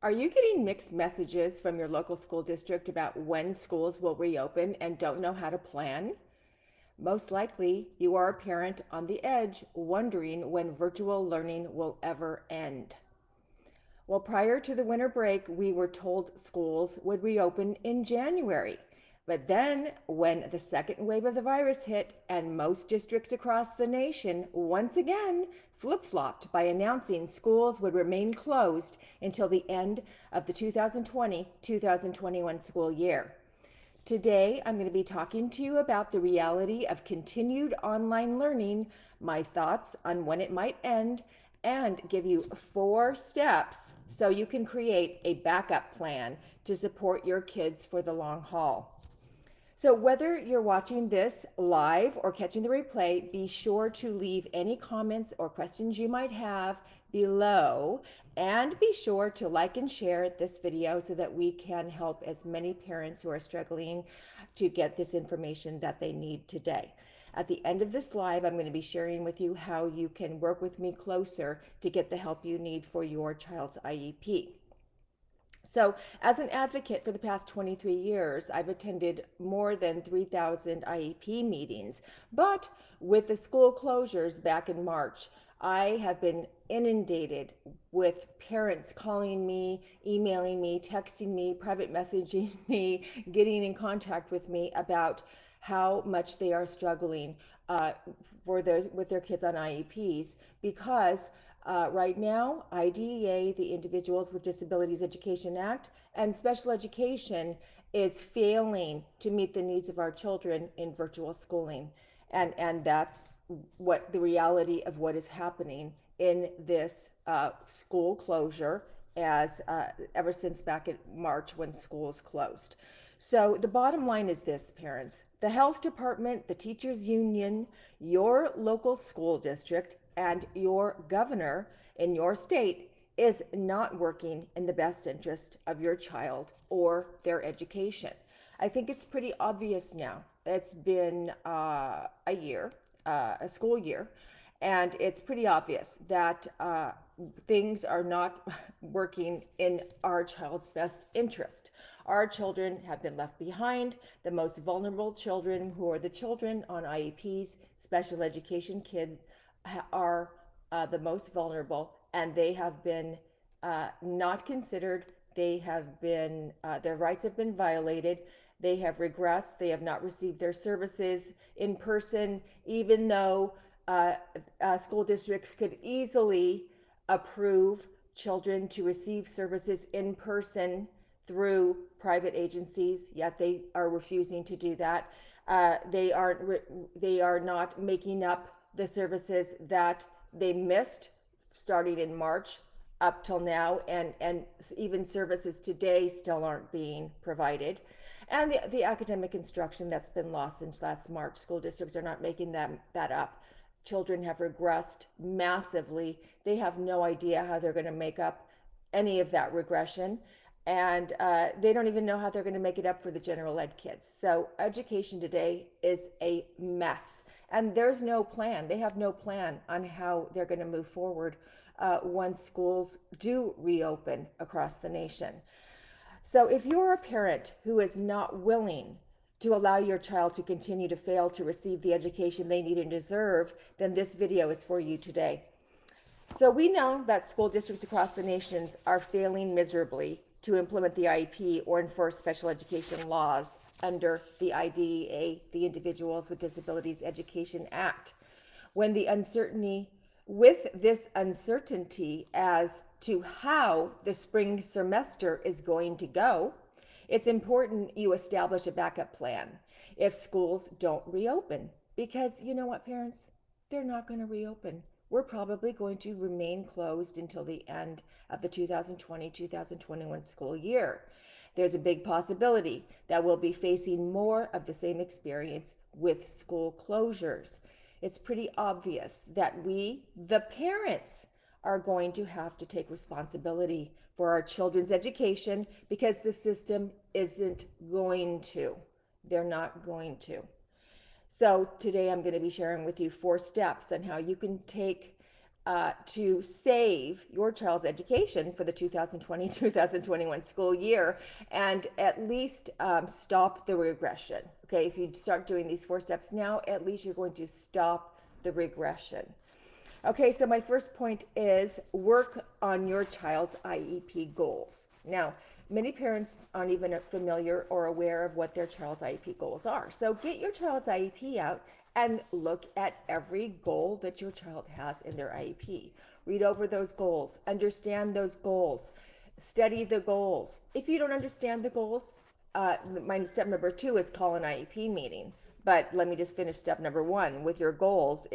Are you getting mixed messages from your local school district about when schools will reopen and don't know how to plan? Most likely, you are a parent on the edge wondering when virtual learning will ever end. Well, prior to the winter break, we were told schools would reopen in January. But then, when the second wave of the virus hit and most districts across the nation once again flip flopped by announcing schools would remain closed until the end of the 2020 2021 school year. Today, I'm going to be talking to you about the reality of continued online learning, my thoughts on when it might end, and give you 4 steps so you can create a backup plan to support your kids for the long haul. So, whether you're watching this live or catching the replay, be sure to leave any comments or questions you might have below, and be sure to like and share this video so that we can help as many parents who are struggling to get this information that they need today. At the end of this live, I'm going to be sharing with you how you can work with me closer to get the help you need for your child's IEP. So, as an advocate for the past 23 years, I've attended more than 3,000 IEP meetings. But with the school closures back in March, I have been inundated with parents calling me, emailing me, texting me, private messaging me, getting in contact with me about how much they are struggling with their kids on IEPs because right now, IDEA, the Individuals with Disabilities Education Act, and special education is failing to meet the needs of our children in virtual schooling. And that's what the reality of what is happening in this school closure as ever since back in March when schools closed. So the bottom line is this, parents. The health department, the teachers union, your local school district, and your governor in your state is not working in the best interest of your child or their education. I think it's pretty obvious now. It's been a year, a school year, and it's pretty obvious that things are not working in our child's best interest. Our children have been left behind. The most vulnerable children, who are the children on IEPs, special education kids, are the most vulnerable, and they have been not considered. They have been, their rights have been violated. They have regressed. They have not received their services in person, even though school districts could easily approve children to receive services in person through private agencies, yet they are refusing to do that. They are not making up the services that they missed starting in March up till now, and even services today still aren't being provided. And the academic instruction that's been lost since last March, school districts are not making that up. Children have regressed massively. They have no idea how they're going to make up any of that regression. And they don't even know how they're going to make it up for the general ed kids. So education today is a mess. And there's no plan. They have no plan on how they're going to move forward once schools do reopen across the nation. So if you're a parent who is not willing to allow your child to continue to fail to receive the education they need and deserve, then this video is for you today. So we know that school districts across the nation are failing miserably to implement the IEP or enforce special education laws under the IDEA, the Individuals with Disabilities Education Act. With this uncertainty as to how the spring semester is going to go, it's important you establish a backup plan if schools don't reopen. Because you know what, parents? They're not going to reopen. We're probably going to remain closed until the end of the 2020-2021 school year. There's a big possibility that we'll be facing more of the same experience with school closures. It's pretty obvious that we, the parents, are going to have to take responsibility for our children's education because the system isn't going to. They're not going to. So today I'm going to be sharing with you 4 steps on how you can take to save your child's education for the 2020-2021 school year and at least stop the regression. Okay, if you start doing these 4 steps now, at least you're going to stop the regression. Okay, so my first point is work on your child's IEP goals. Now, many parents aren't even familiar or aware of what their child's IEP goals are. So get your child's IEP out and look at every goal that your child has in their IEP. Read over those goals, understand those goals, study the goals. If you don't understand the goals, my step number 2 is call an IEP meeting. But let me just finish step number 1 with your goals.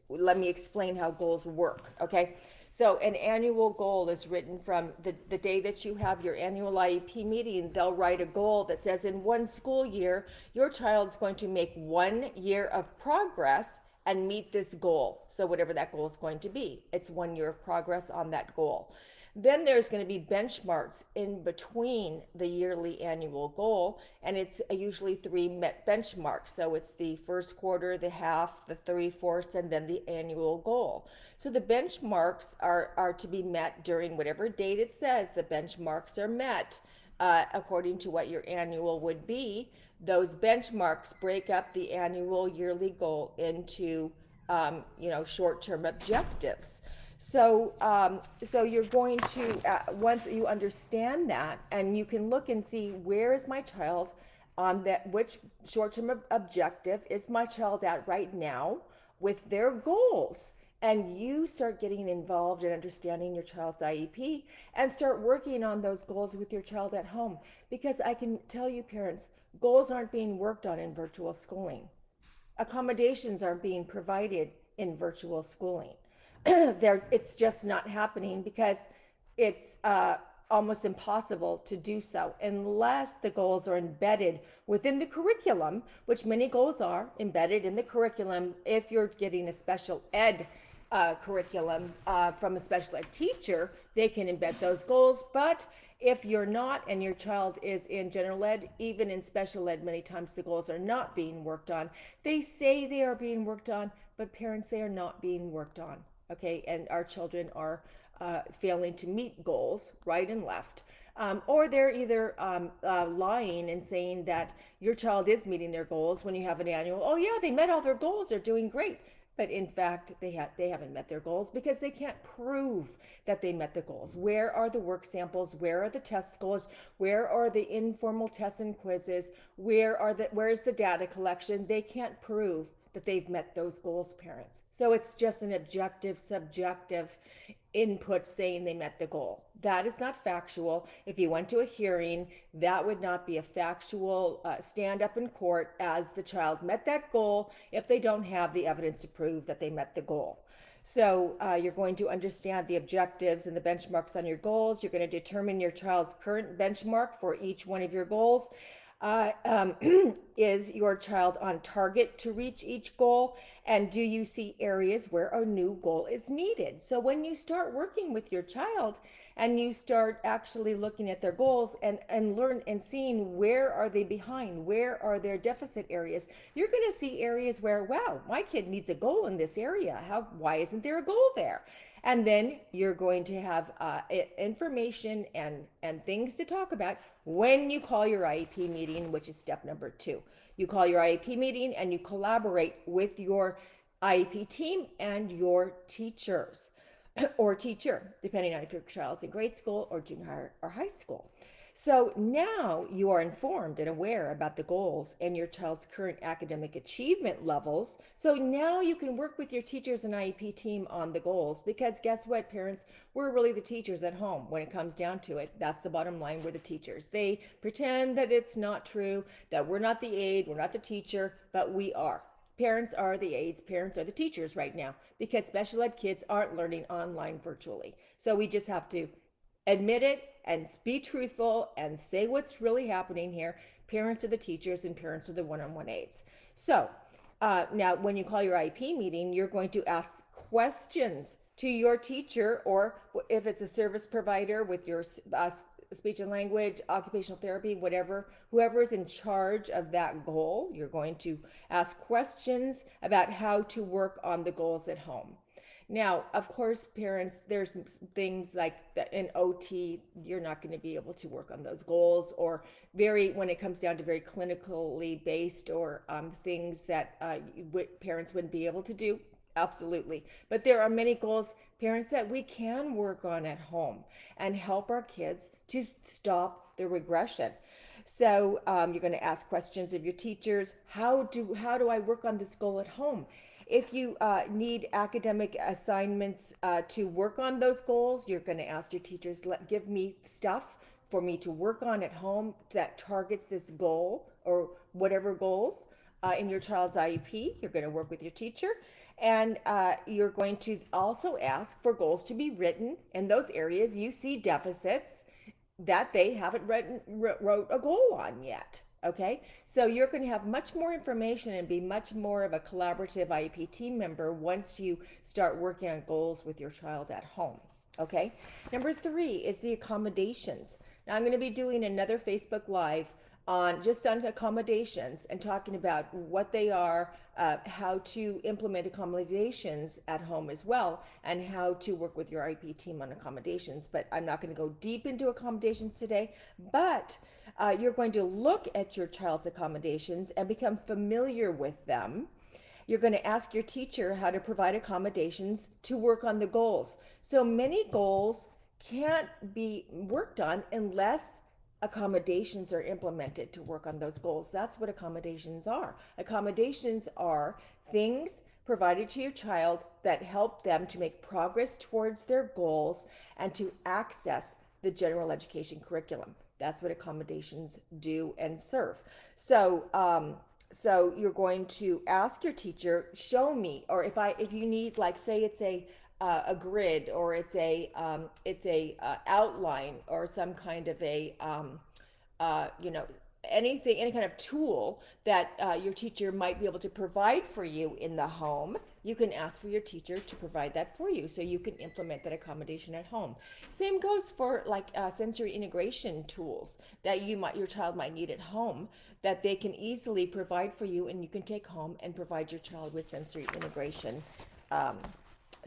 Let me explain how goals work. Okay, so an annual goal is written from the day that you have your annual IEP meeting. They'll write a goal that says in 1 school year your child's going to make 1 year of progress and meet this goal. So whatever that goal is going to be, it's 1 year of progress on that goal. Then there's going to be benchmarks in between the yearly annual goal, and it's usually 3 met benchmarks. So it's the first quarter, the half, the 3/4, and then the annual goal. So the benchmarks are to be met during whatever date it says the benchmarks are met according to what your annual would be. Those benchmarks break up the annual yearly goal into short-term objectives. So you're going to, once you understand that, and you can look and see where is my child on that, which short-term objective is my child at right now with their goals. And you start getting involved in understanding your child's IEP and start working on those goals with your child at home. Because I can tell you, parents, goals aren't being worked on in virtual schooling. Accommodations aren't being provided in virtual schooling. It's just not happening because it's almost impossible to do so unless the goals are embedded within the curriculum, which many goals are embedded in the curriculum. If you're getting a special ed curriculum from a special ed teacher, they can embed those goals. But if you're not and your child is in general ed, even in special ed, many times the goals are not being worked on. They say they are being worked on, but parents, they are not being worked on. Okay, and our children are failing to meet goals right and left. Or they're either lying and saying that your child is meeting their goals when you have an annual, oh yeah, they met all their goals, they're doing great. But in fact, they haven't met their goals because they can't prove that they met the goals. Where are the work samples? Where are the test scores? Where are the informal tests and quizzes? Where's the data collection? They can't prove that they've met those goals, parents. So it's just an objective, subjective input saying they met the goal. That is not factual. If you went to a hearing, that would not be a factual stand up in court as the child met that goal if they don't have the evidence to prove that they met the goal. So you're going to understand the objectives and the benchmarks on your goals. You're going to determine your child's current benchmark for each one of your goals. Is your child on target to reach each goal? And do you see areas where a new goal is needed? So when you start working with your child and you start actually looking at their goals and learn and seeing where are they behind, where are their deficit areas, you're going to see areas where, wow, my kid needs a goal in this area. Why isn't there a goal there? And then you're going to have information and things to talk about when you call your IEP meeting, which is step number 2. You call your IEP meeting and you collaborate with your IEP team and your teachers or teacher, depending on if your child's in grade school or junior or high school. So now you are informed and aware about the goals and your child's current academic achievement levels. So now you can work with your teachers and IEP team on the goals, because guess what, parents? We're really the teachers at home when it comes down to it. That's the bottom line. We're the teachers. They pretend that it's not true, that we're not the aide, we're not the teacher, but we are. Parents are the aides, parents are the teachers right now, because special ed kids aren't learning online virtually. So we just have to admit it and be truthful and say what's really happening here. Parents are the teachers and parents are the one-on-one aides. So now when you call your IEP meeting, you're going to ask questions to your teacher, or if it's a service provider with your speech and language, occupational therapy, whatever, whoever is in charge of that goal, you're going to ask questions about how to work on the goals at home. Now, of course, parents, there's things like that in OT, you're not going to be able to work on those goals, or when it comes down to very clinically based, or things that parents wouldn't be able to do. Absolutely. But there are many goals, parents, that we can work on at home and help our kids to stop the regression. So you're going to ask questions of your teachers. How do I work on this goal at home? If you need academic assignments to work on those goals, you're going to ask your teachers, give me stuff for me to work on at home that targets this goal or whatever goals in your child's IEP. You're going to work with your teacher. And you're going to also ask for goals to be written in those areas you see deficits that they haven't wrote a goal on yet. Okay, so you're going to have much more information and be much more of a collaborative IEP team member once you start working on goals with your child at home. Okay, number 3 is the accommodations. Now I'm going to be doing another Facebook Live on accommodations and talking about what they are, how to implement accommodations at home as well, and how to work with your IP team on accommodations. But I'm not going to go deep into accommodations today, but you're going to look at your child's accommodations and become familiar with them. You're going to ask your teacher how to provide accommodations to work on the goals. So many goals can't be worked on unless accommodations are implemented to work on those goals. That's what accommodations are. Accommodations are things provided to your child that help them to make progress towards their goals and to access the general education curriculum. That's what accommodations do and serve. So you're going to ask your teacher, show me, or if you need, like, say it's a grid, or it's a outline, or some kind of a anything, any kind of tool that your teacher might be able to provide for you in the home. You can ask for your teacher to provide that for you so you can implement that accommodation at home. Same goes for like sensory integration tools that your child might need at home, that they can easily provide for you, and you can take home and provide your child with sensory integration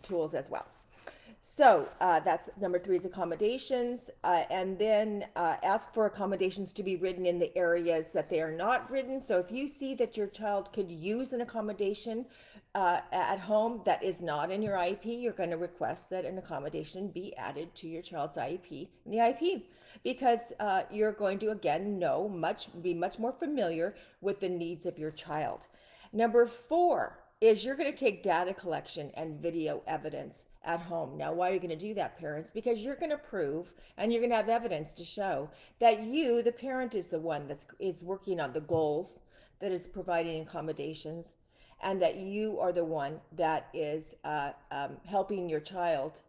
tools as well. So that's number 3 is accommodations, and then ask for accommodations to be written in the areas that they are not written. So if you see that your child could use an accommodation at home that is not in your IEP, you're going to request that an accommodation be added to your child's IEP in the IEP, because you're going to, again, be much more familiar with the needs of your child. Number 4 is you're going to take data collection and video evidence at home. Now, why are you going to do that, parents? Because you're going to prove, and you're going to have evidence to show that you, the parent, is the one that is working on the goals, that is providing accommodations, and that you are the one that is helping your child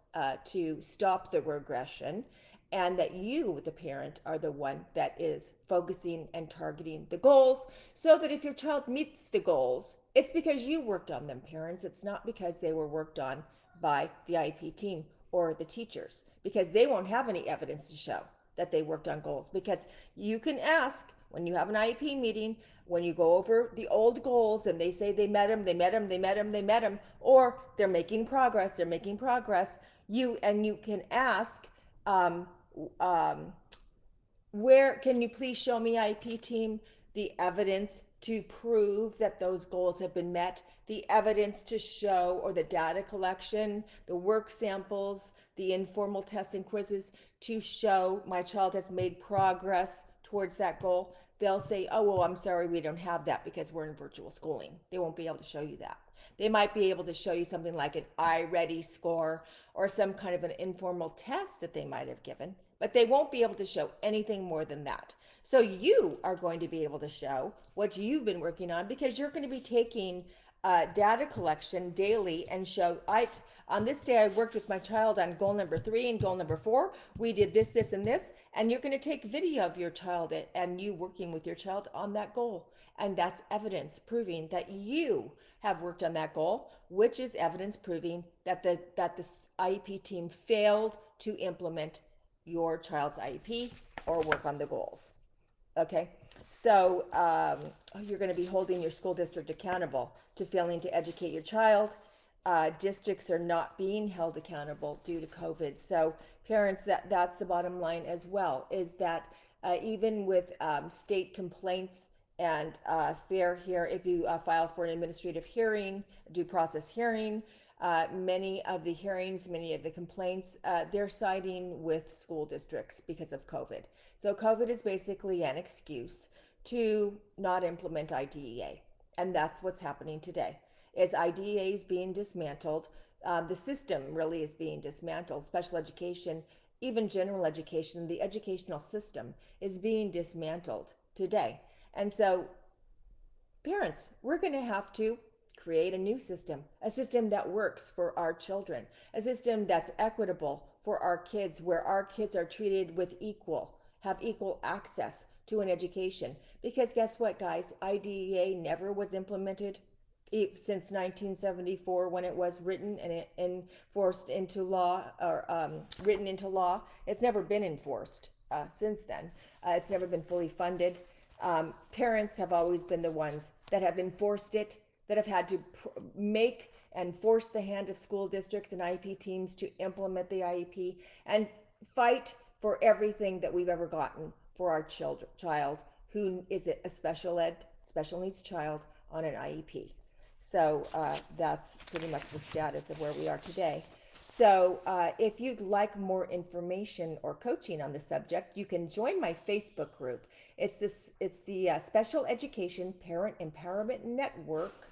to stop the regression, and that you, the parent, are the one that is focusing and targeting the goals, so that if your child meets the goals, it's because you worked on them, parents. It's not because they were worked on by the IEP team or the teachers, because they won't have any evidence to show that they worked on goals. Because you can ask, when you have an IEP meeting, when you go over the old goals and they say they met them, or they're making progress, you can ask, where can you please show me, IEP team, the evidence to prove that those goals have been met, the evidence to show, or the data collection, the work samples, the informal tests and quizzes to show my child has made progress towards that goal. They'll say, oh, well, I'm sorry, we don't have that because we're in virtual schooling. They won't be able to show you that. They might be able to show you something like an iReady score or some kind of an informal test that they might have given, but they won't be able to show anything more than that. So you are going to be able to show what you've been working on, because you're going to be taking data collection daily and show, on this day I worked with my child on goal number 3 and goal number 4. We did this, this, and this. And you're going to take video of your child and you working with your child on that goal. And that's evidence proving that you have worked on that goal, which is evidence proving that the IEP team failed to implement your child's IEP or work on the goals. Okay, so you're going to be holding your school district accountable to failing to educate your child districts are not being held accountable due to COVID. So parents, that's the bottom line as well, is that even with state complaints and fair here, if you file for an administrative hearing, due process hearing, many of the hearings, many of the complaints, they're siding with school districts because of COVID. So COVID is basically an excuse to not implement IDEA. And that's what's happening today. Is IDEA is being dismantled. The system really is being dismantled. Special education, even general education, the educational system is being dismantled today. And so parents, we're going to have to create a new system, a system that works for our children, a system that's equitable for our kids, where our kids are treated with have equal access to an education. Because guess what, guys? IDEA never was implemented since 1974 when it was written and enforced into law, or written into law. It's never been enforced since then. It's never been fully funded. Parents have always been the ones that have enforced it, that have had to make and force the hand of school districts and IEP teams to implement the IEP and fight for everything that we've ever gotten for our child who is a special needs child on an IEP. So that's pretty much the status of where we are today. So if you'd like more information or coaching on the subject, you can join my Facebook group. It's the Special Education Parent Empowerment Network,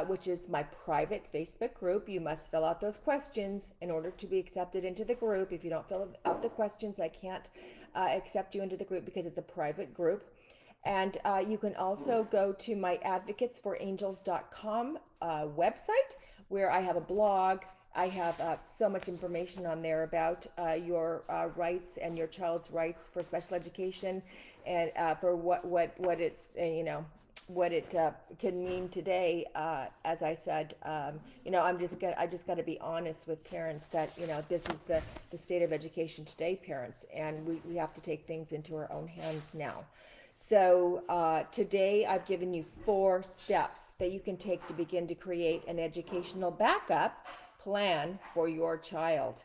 which is my private Facebook group. You must fill out those questions in order to be accepted into the group. If you don't fill out the questions, I can't accept you into the group because it's a private group. And you can also go to my advocatesforangels.com website, where I have a blog. I have so much information on there about your rights and your child's rights for special education, and for what it what it can mean today. As I said, I just got to be honest with parents that this is the state of education today, parents, and we have to take things into our own hands now. So today I've given you 4 steps that you can take to begin to create an educational backup plan for your child.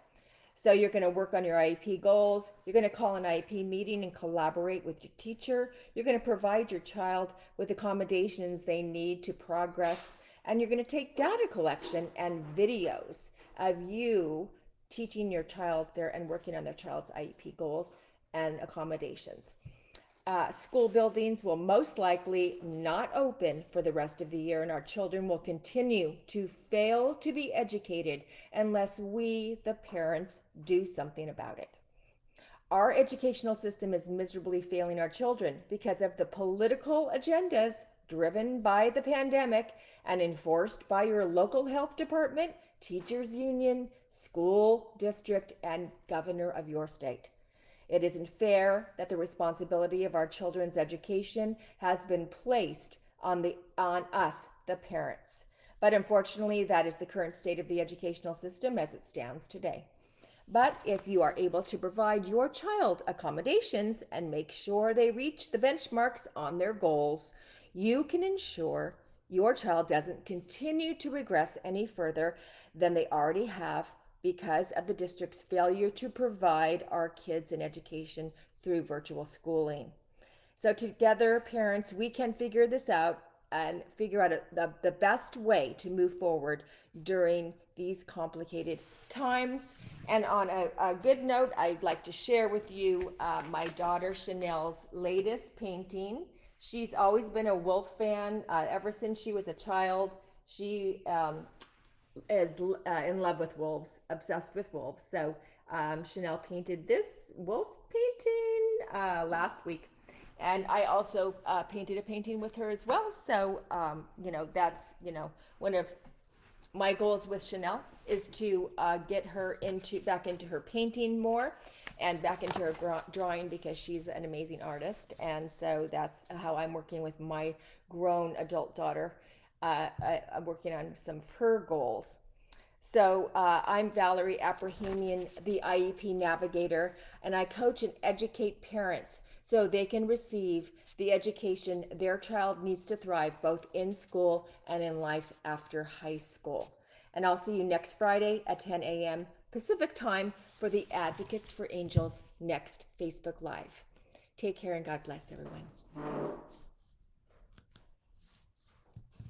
So you're going to work on your IEP goals. You're going to call an IEP meeting and collaborate with your teacher. You're going to provide your child with accommodations they need to progress. And you're going to take data collection and videos of you teaching your child there and working on their child's IEP goals and accommodations. School buildings will most likely not open for the rest of the year, and our children will continue to fail to be educated unless we, the parents, do something about it. Our educational system is miserably failing our children because of the political agendas driven by the pandemic and enforced by your local health department, teachers union, school district, and governor of your state. It isn't fair that the responsibility of our children's education has been placed on us, the parents. But unfortunately, that is the current state of the educational system as it stands today. But if you are able to provide your child accommodations and make sure they reach the benchmarks on their goals, you can ensure your child doesn't continue to regress any further than they already have because of the district's failure to provide our kids an education through virtual schooling. So together, parents, we can figure this out and figure out the best way to move forward during these complicated times. And on a good note, I'd like to share with you my daughter Chanel's latest painting. She's always been a wolf fan ever since she was a child. She is in love with wolves, obsessed with wolves. So Chanel painted this wolf painting last week. And I also painted a painting with her as well. So, that's, one of my goals with Chanel is to get her back into her painting more and back into her drawing because she's an amazing artist. And so that's how I'm working with my grown adult daughter. I'm working on some of her goals. So I'm Valerie Aprahimian, the IEP navigator, and I coach and educate parents so they can receive the education their child needs to thrive both in school and in life after high school. And I'll see you next Friday at 10 a.m. Pacific time for the Advocates for Angels next Facebook Live. Take care and God bless everyone.